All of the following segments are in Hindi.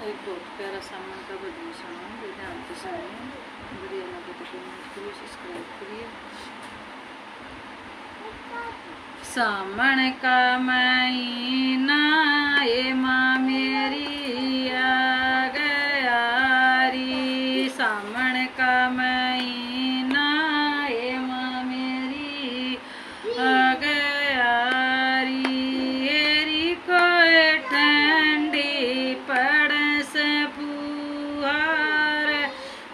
एक बहुत प्यारा सामान का भजन सुनाऊँ, ध्यान से सुनिए। बढ़िया लगे तो कमेंट करिए, सब्सक्राइब करिए। सामण का महीना ये माँ मेरी आ गया री, सामण का महीना ये माँ मेरी आ गया री। हेरी कोई ठंडी पड़ से फुहार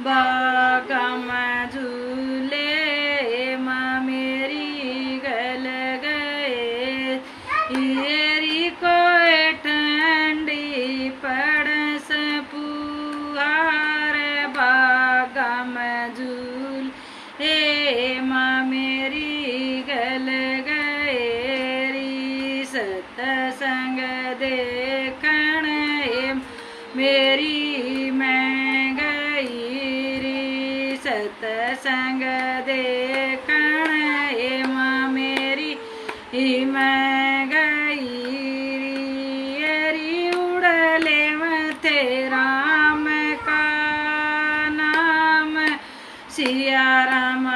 बागा में झूले माँ मेरी गल गए। हेरी कोई ठंडी पड़ से फुहार बागा में झूल हे माँ मेरी गल गए री। सतसंग देखण मेरी मैं गई री, सतसंग देखण माँ मेरी मैं गई री। उड़ले मथे राम का नाम सिया राम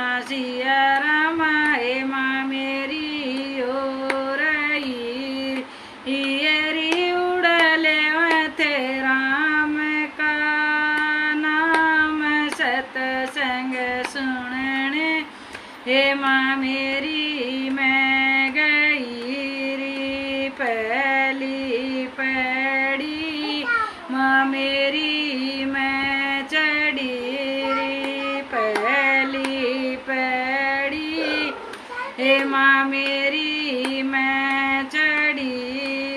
हे माँ मेरी हो रही। री उड़ले मथे राम का नाम सतसंग सुनने हे माँ मेरी मैं गई री। पहली पड़ी माँ मेरी मैं चढ़ी री, पहली पड़ी हे माँ मेरी मैं चढ़ी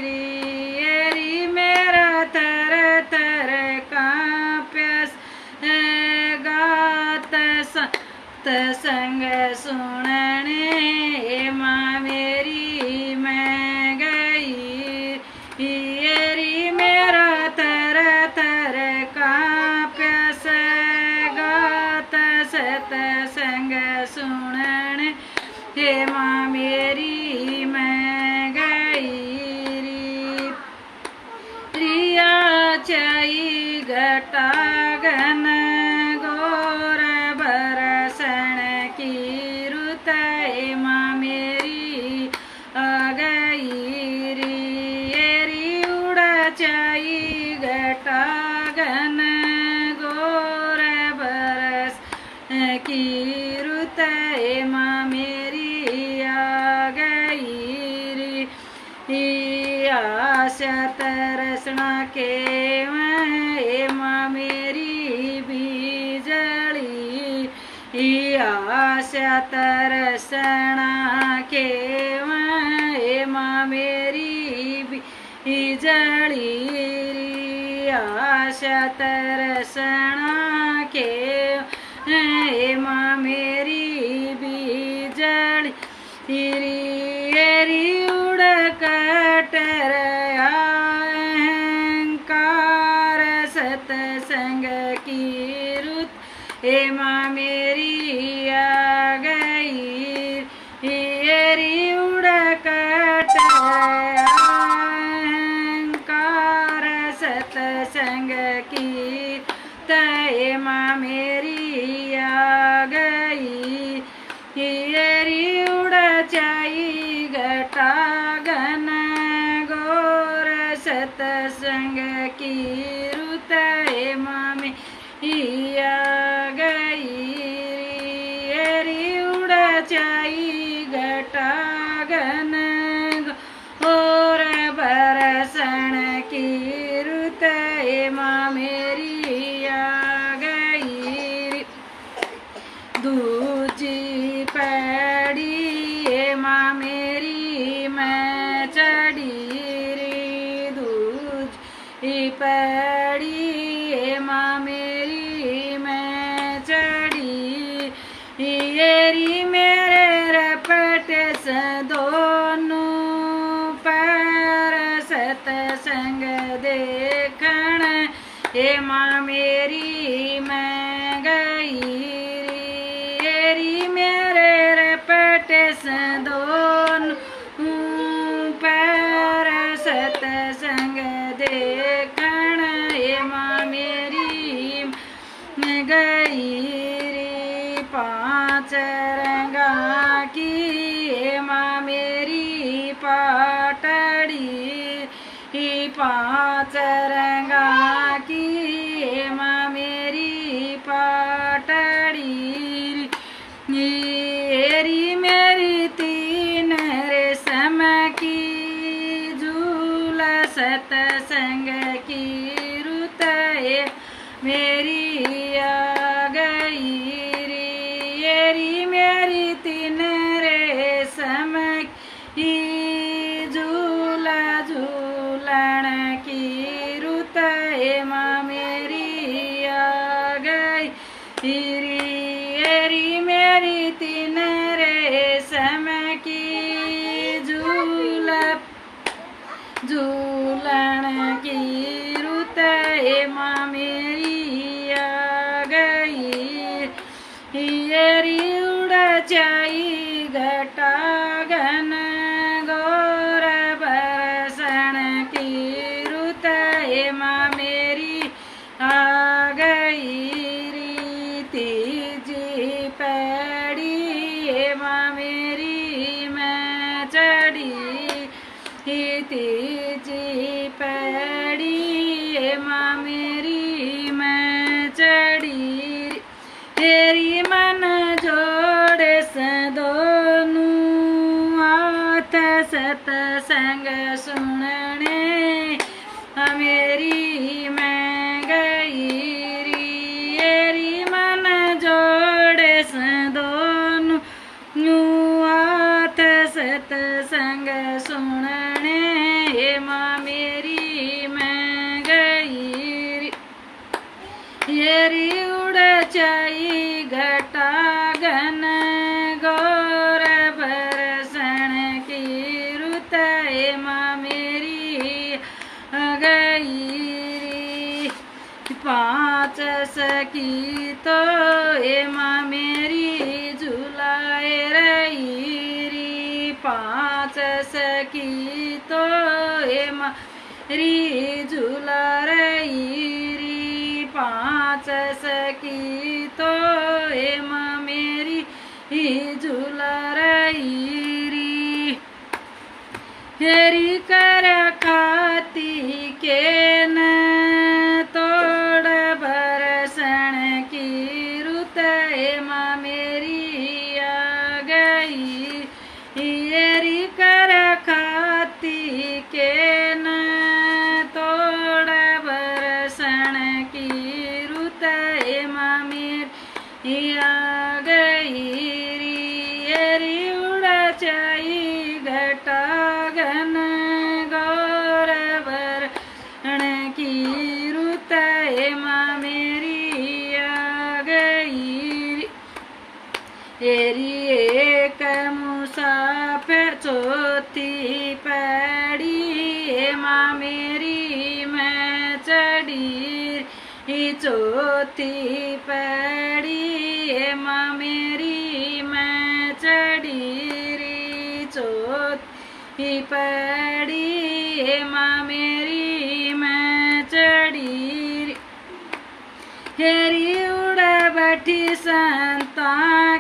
री। मेरा थर थर कांप्यस गात सत्संग सुनने हे माँ मेरी मैं गई री। मेरा थर थर कांप्यस गात सत्संग सुनने हे माँ मेरी मैं गई री। रिया चाई घटा गन गोर बरसण की रुत हे माँ मेरी आ गई री। उड़ चाई घटा गन गोर बरस की रुत हे माँ मेरी आ गई री। आशा तरसना के हे माँ मेरी भी जली, आशा तरसना के हे माँ मेरी भी जली। आशा तरसना के हे माँ मेरी भी जली री। उड़ कटर अहंकार सतसंग की रुत हे माँ मेरी आ गई री। उड़ कटर अहंकार सतसंग की हे माँ मेरी आ गई री। उड़ चाई घटा गन गोर सतसंग की रुत हे माँ मेरी आ गई री। उड़ चाई घटा गन गोर बरसण की रुत हे माँ मेरी आ गई। दूजी पड़ी हे माँ मेरी मैं चढ़ी री, दूजी पड़ी हे माँ मेरी मैं चढ़ी री। मेरे रपट से दोनों पैर सतसंग देखण हे माँ मेरी मैं गई री। मेरे रपट से दोनों पैर सतसंग देखण हे पांच रंगा की माँ मेरी पाटड़ी री मेरी तीन रेशम की झूल सतसंग की रुत मेरी आ गई री मेरी तीन रेशम की झूला झूलन की रुत माँ मेरी आ गई री मेरी तीन रेशम की झूला झूलन की रुत माँ मेरी आ गई री उड़ जाई घटा घन गौर बरसन की रुत माँ मेरी आ गई री तीजी पैड़ी माँ मेरी मैं चढ़ी तीजी पैड़ी माँ मेरी मैं चढ़ी तेरी मन जोड़ दोनों हाथ सतसंग सुनने मेरी मैं गई री मन जोड़ दोनों हाथ सतसंग सुनने माँ मेरी मैं गई री उड़ जाई घटा घन गौर बरसन की रुत माँ मेरी आ गई पांच सखी तो माँ मेरी झुलाए रही पांच सखी तो माँ मेरी झूला रही पांच सखी तो माँ मेरी झूला रही हेरी कर खाती के न तोड़ बरसन की रुत माँ मेरी आ गई हेरी कर खाती के न तोड़ बरसन की रुत माँ मेरी आ गई री उड़ जाई घटा घन गौर बरसन की रुत माँ मेरी आ गई री एक मुसाफिर चौथी पैड़ी माँ मेरी मैं चढ़ी चौथी पैड़ी माँ मेरी मैं चढ़ी चौथी पैड़ी माँ मेरी मैं चढ़ी हेरी उड़ बैठी संता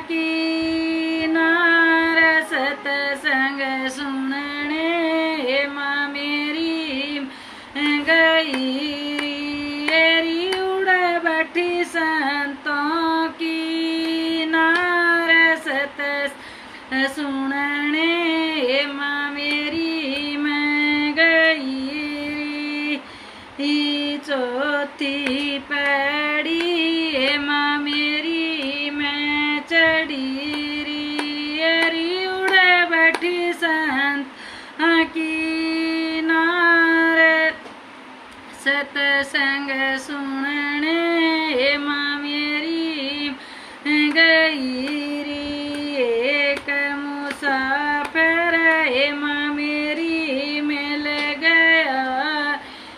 की नार सतसंग सुनने माँ मेरी गई हेरी उड़ बैठी संतों की नार सतसंग सुनने माँ मेरी मैं गई चौथी पैड़ी माँ मेरी मैं चढ़ी री उड़ बैठी संत की नार सतसंग सुनने माँ मेरी गई एक मुसाफिर माँ मेरी मिल गया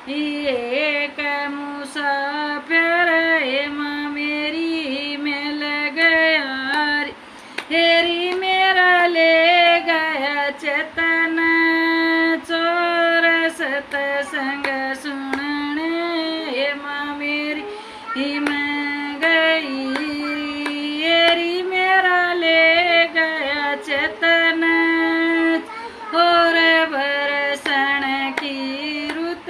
एक मुसाफिर माँ मेरी मिल गया हेरी मेरा ले गया चेतन चोर सतसंग सुनने माँ मेरी मैं गई हेरी मेरा ले गया चेतन और बरसन की रुत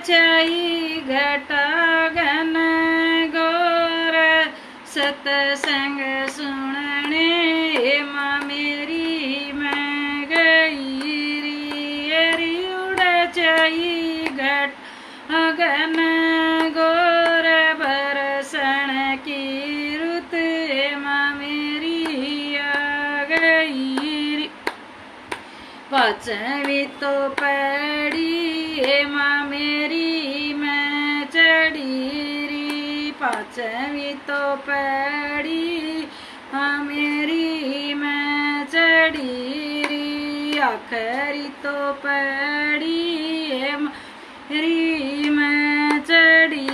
छाई घटा घन घोर सतसंग सुनने माँ मेरी मैं गई री उड़ छाई घट घन घोर बरसण की रुत माँ मेरी आ गई पाँचवीं तो पड़ी माँ मेरी मैं चढ़ी री पाँचवीं तो पड़ी माँ मेरी मैं चढ़ी री आखिरी तो पड़ी मेरी मैं चढ़ी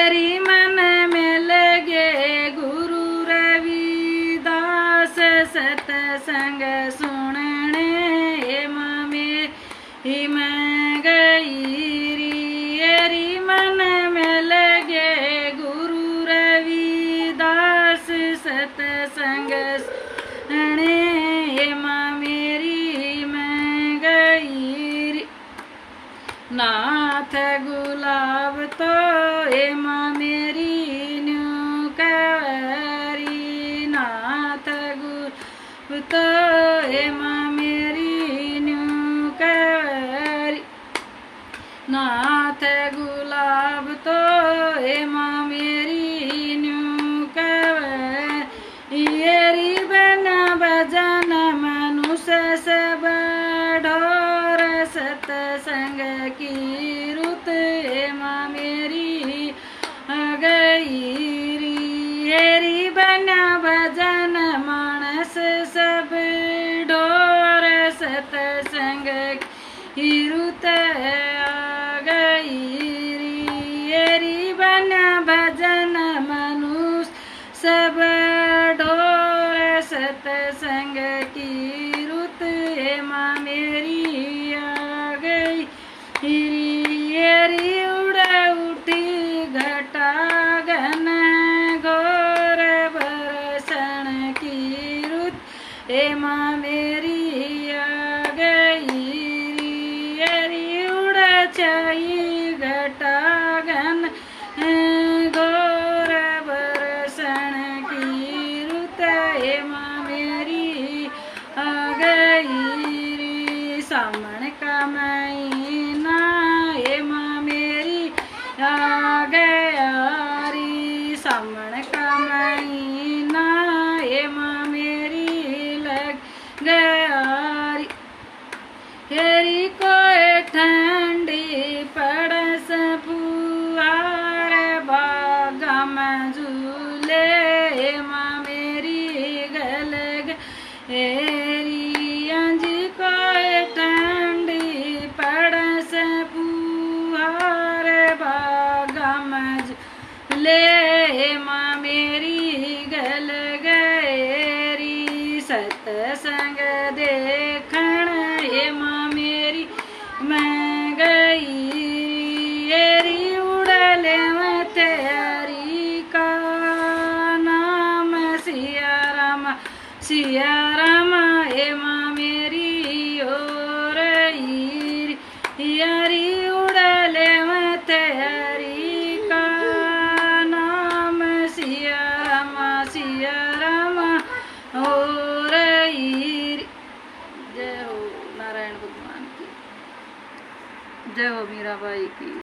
री मन में लगे गुरु रविदास सतसंग सुनने माँ मेरी मैं गई री मन में लगे गुरु रविदास सतसंग सुनने माँ मेरी मैं गई री नाथ गुलाब तो माँ मेरी न्यू कवरी नाथ गुलाब तो माँ मेरी न्यू कवरी नाथ गुलाब तो माँ मेरी न्यू कवरी येरी बना भजन मनुष्य सब ढोर सतसंग की रुत माँ मेरी आ गई री बना भजन मानस सब ढोर सतसंग की रुत आ गई री बना भजन मनुष्य सब ढोर सतसंग की रुत माँ मेरी आ गई री उड़ उठी घटा घन घोर बरसण की रुत माँ मेरी आ गई री उड़ छाई घटा घन घोर बरसण की रुत माँ मेरी आ गई री सामण का महीना माँ मेरी आ गया री सामण का महीना माँ मेरी लग गया री कोई ठंडी पड़स फुहार बागा में झूले माँ मेरी गल री अंजी कोई ठंडी पड़स फुहार बागा में झूले माँ मेरी गल री सतसंग देखण माँ मेरी मैं गई री उड़ले तेरी का नाम सिया राम माँ मेरी ओ रही